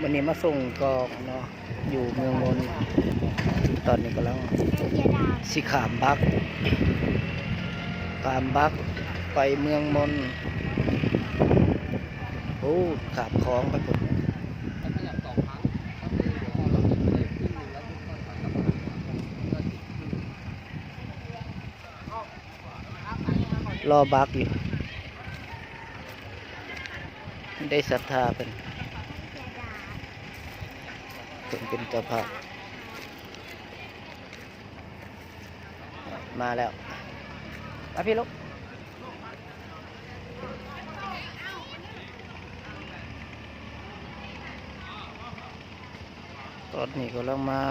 วันนี้มาส่งกองเนาะอยู่เมืองมนตอนนี้กำลังสิขามบักไปเมืองมนโอ้ขามคลองไปพุ่นรอบักอยู่ได้ศรัทธาเป็นเจ้าภาพมาแล้วมาพี่ลูกตอนนี้ก็ลังมา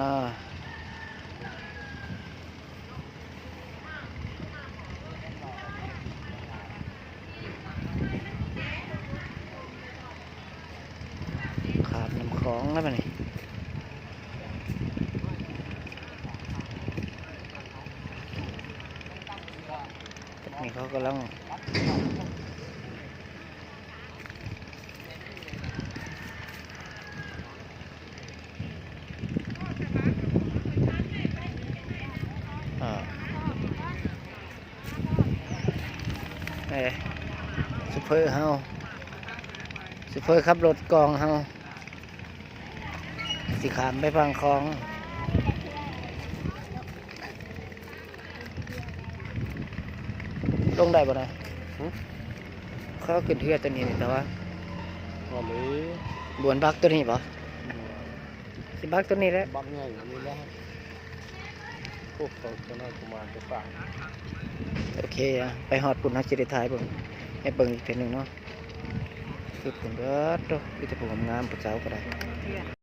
ขาดน้ำคลองแล้วมันนี่นี่เขากำลังซูเปอร์เฮาซูเปอร์ขับรถกองเฮาสิขามไปฟังคลองลงได้บ่นะเขาขึ้นเทือตัวนี้แต่ว่าบวนบักตัวนี้ป่ะสิบักตัวนี้แหละบักใหญ่นี่แหละพวกเขาจะน่าจะมาจะฟังโอเคอ่ะไปฮอดปุ่นฮักจิได้ถ่ายเบิ่งให้เบิ่งอีกเทื่อนึงเนาะคือปุ่นเด้อโตมีแต่ผู้งามผู้สาวก็ได้